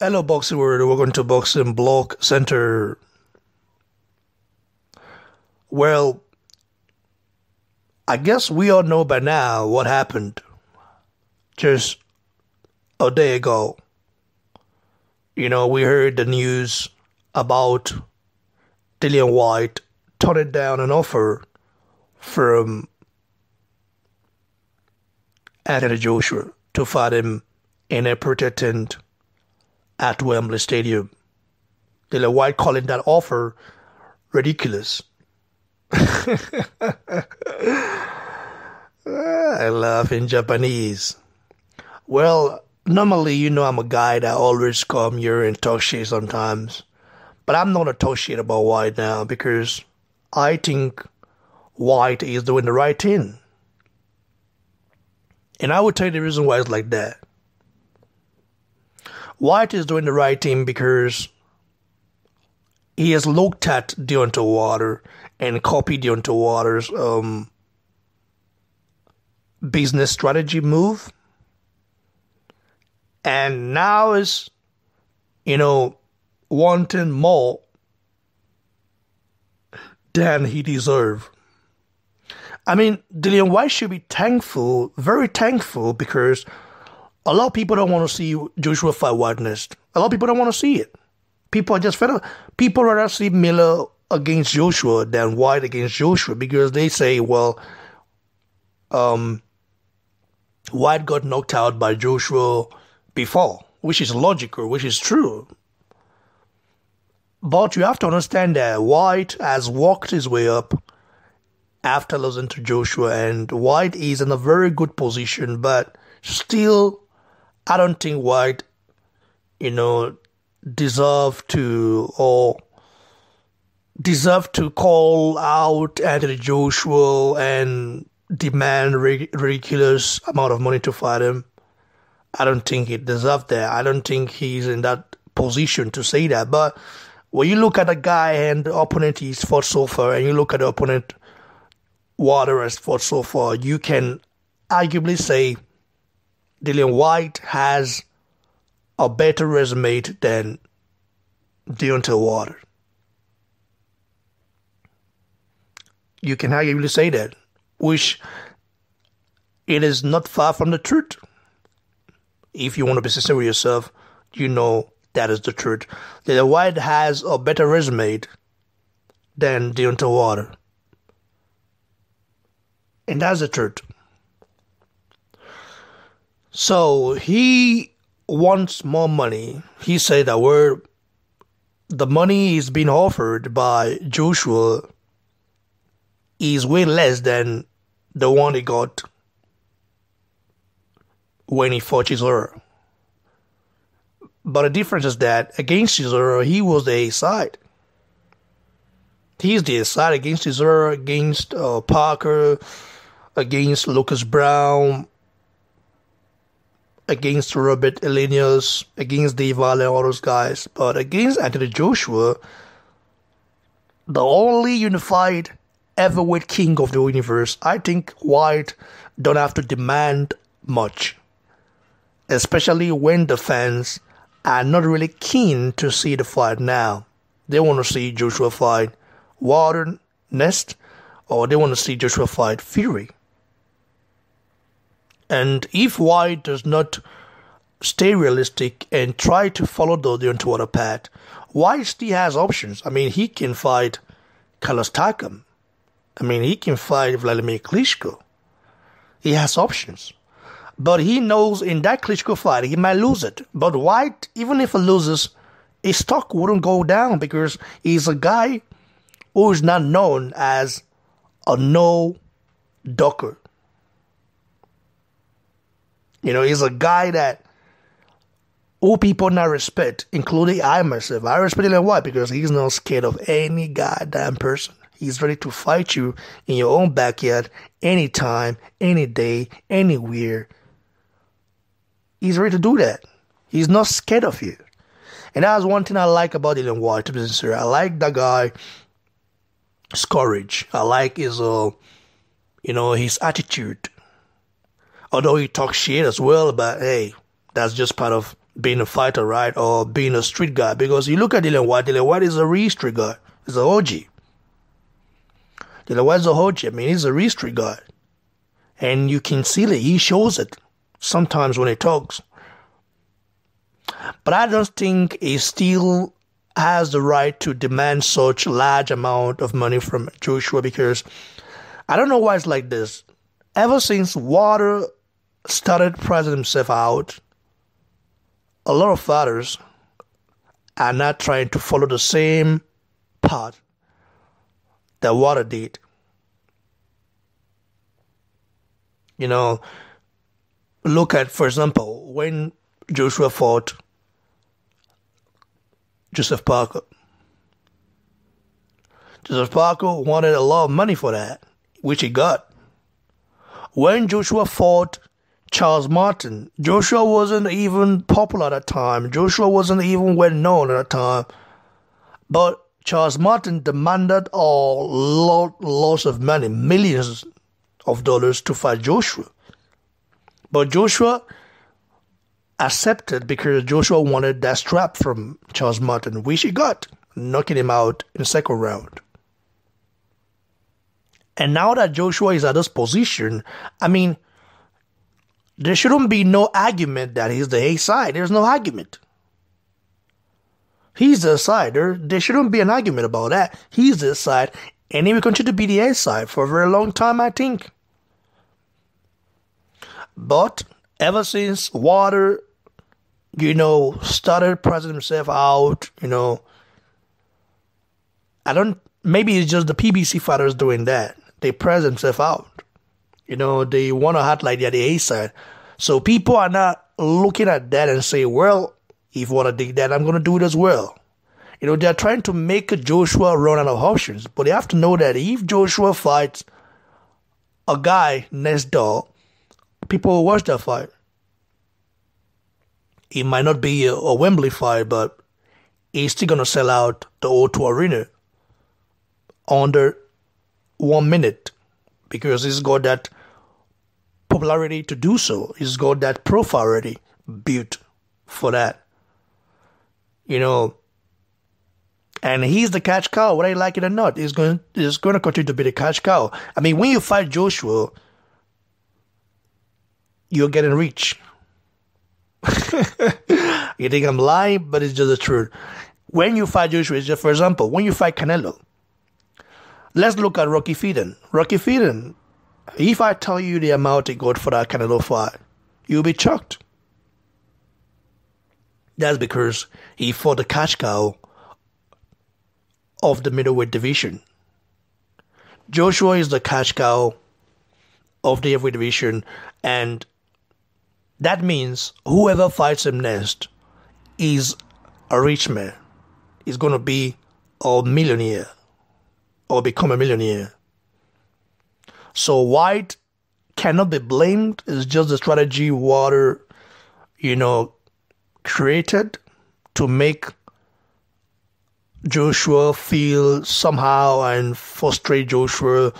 Hello, Boxing World. Welcome to Boxing Block Center. Well, I guess we all know by now what happened just a day ago. We heard the news about Dillian Whyte turning down an offer from Anthony Joshua to fight him in a protected tent at Wembley Stadium. Dillian Whyte calling that offer ridiculous. I laugh in Japanese. Well, normally, I'm a guy that always come here and talk shit sometimes. But I'm not gonna talk shit about Whyte now because I think Whyte is doing the right thing. And I will tell you the reason why it's like that. Whyte is doing the right thing because he has looked at Deontay Wilder and copied Deontay Wilder's business strategy move. And now is, wanting more than he deserves. I mean, Dillian Whyte should be thankful, very thankful, because a lot of people don't want to see Joshua fight Whyte next. A lot of people don't want to see it. People are just fed up. People rather see Miller against Joshua than Whyte against Joshua because they say, well, Whyte got knocked out by Joshua before, which is logical, which is true. But you have to understand that Whyte has walked his way up after losing to Joshua, and Whyte is in a very good position, but still, I don't think Whyte, deserve to call out Anthony Joshua and demand ridiculous amount of money to fight him. I don't think he deserves that. I don't think he's in that position to say that. But when you look at the guy and the opponent he's fought so far, and you look at the opponent Wilder has fought so far, you can arguably say Dillian Whyte has a better resume than Deontay Wilder. You can arguably say that, which it is not far from the truth. If you want to be sincere with yourself, that is the truth. Dillian Whyte has a better resume than Deontay Wilder. And that's the truth. So he wants more money. He said that the money is being offered by Joshua is way less than the one he got when he fought Chisora. But the difference is that against Chisora, he was the A side. He's the A side against Chisora, against Parker, against Lucas Brown, against Robert Elenius, against Dave Valle, all those guys. But against Anthony Joshua, the only unified heavyweight king of the universe, I think Whyte don't have to demand much. Especially when the fans are not really keen to see the fight now. They want to see Joshua fight Wilder next, or they want to see Joshua fight Fury. And if Whyte does not stay realistic and try to follow the Deontay Wilder path, Whyte still has options. I mean, he can fight Carlos Takam. I mean, he can fight Vladimir Klitschko. He has options. But he knows in that Klitschko fight, he might lose it. But Whyte, even if he loses, his stock wouldn't go down because he's a guy who is not known as a no-ducker. He's a guy that who people not respect, including I myself. I respect him. Why? Because he's not scared of any goddamn person. He's ready to fight you in your own backyard, anytime, any day, anywhere. He's ready to do that. He's not scared of you. And that's one thing I like about Dillian Whyte, to be sincere. I like that guy, his courage. I like his, his attitude. Although he talks shit as well, but hey, that's just part of being a fighter, right? Or being a street guy. Because you look at Dillian Whyte is a real street guy. He's an OG. Dillian Whyte's a OG. I mean, he's a real street guy. And you can see that he shows it sometimes when he talks. But I don't think he still has the right to demand such large amount of money from Joshua, because I don't know why it's like this. Ever since Wilder started pricing himself out, a lot of fighters are not trying to follow the same path that Wilder did. You know, look at, for example, when Joshua fought Joseph Parker. Joseph Parker wanted a lot of money for that, which he got. When Joshua fought Charles Martin, Joshua wasn't even popular at that time. Joshua wasn't even well known at that time. But Charles Martin demanded a lot of money, millions of dollars to fight Joshua. But Joshua accepted because Joshua wanted that strap from Charles Martin, which he got, knocking him out in the second round. And now that Joshua is at this position, I mean, there shouldn't be no argument that he's the A side. There's no argument. He's the side. There shouldn't be an argument about that. He's the side, and he will continue to be the A side for a very long time, I think. But ever since Wilder, started pricing himself out, maybe it's just the PBC fighters doing that. They price themselves out. They want to act like they're the A side. So people are not looking at that and say, well, if you want to do that, I'm going to do it as well. They're trying to make Joshua run out of options. But they have to know that if Joshua fights a guy next door, people will watch that fight. It might not be a Wembley fight, but he's still going to sell out the O2 Arena under 1 minute because he's got that popularity to do so. He's got that profile already built for that. And he's the cash cow, whether you like it or not. He's going to continue to be the cash cow. I mean, when you fight Joshua, you're getting rich. You think I'm lying, but it's just the truth. When you fight Joshua, just for example, when you fight Canelo, let's look at Rocky Fielding. Rocky Fielding, if I tell you the amount he got for that Canelo fight, you'll be shocked. That's because he fought the cash cow of the middleweight division. Joshua is the cash cow of the heavyweight division, and that means whoever fights him next is a rich man. He's going to be a millionaire or become a millionaire. So Whyte cannot be blamed. It's just the strategy Wilder, created to make Joshua feel somehow and frustrate Joshua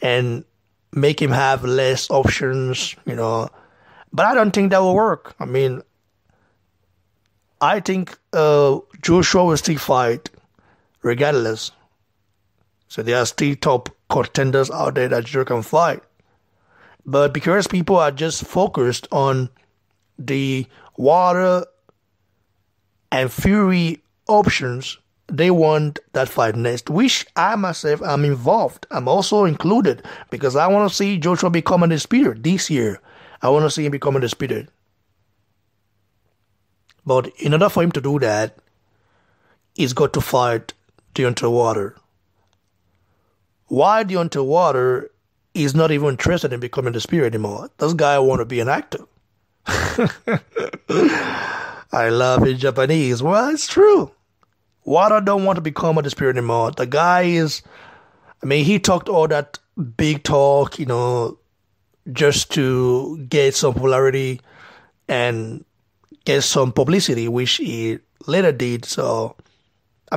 and make him have less options, But I don't think that will work. I mean, I think Joshua will still fight regardless. So there are still top contenders out there that Joshua can fight. But because people are just focused on the Wilder and Fury options, they want that fight next, which I myself am involved. I'm also included because I want to see Joshua become undisputed this year. I want to see him become undisputed. But in order for him to do that, he's got to fight Deontay Wilder. Why Deontay Wilder is not even interested in becoming undisputed anymore? This guy want to be an actor. I love his Japanese. Well, it's true. Wilder don't want to become undisputed anymore. The guy is, he talked all that big talk, just to get some popularity and get some publicity, which he later did. So,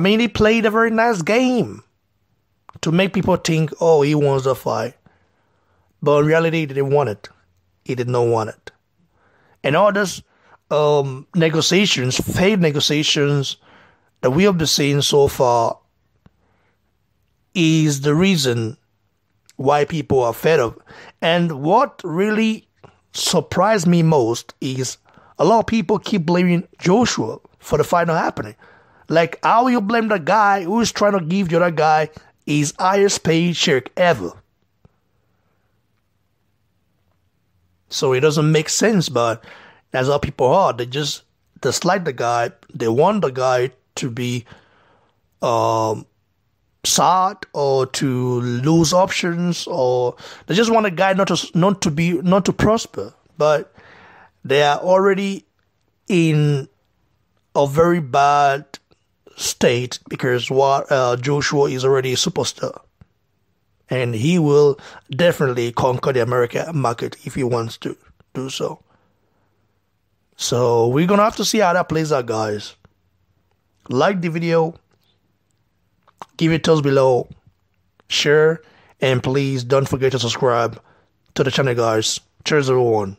he played a very nice game to make people think, oh, he wants the fight. But in reality, he didn't want it. He did not want it. And all this negotiations, failed negotiations that we have been seeing so far is the reason why people are fed up. And what really surprised me most is a lot of people keep blaming Joshua for the fight not happening. Like, how you blame the guy who is trying to give the other guy his highest paid check ever? So it doesn't make sense, but that's how people are. They just dislike the guy. They want the guy to be sad or to lose options, or they just want a guy not to prosper. But they are already in a very bad state because Joshua is already a superstar, and he will definitely conquer the American market if he wants to do so. So we're gonna have to see how that plays out, guys. Like the video, give it thumbs below, share, and please don't forget to subscribe to the channel, guys. Cheers, everyone.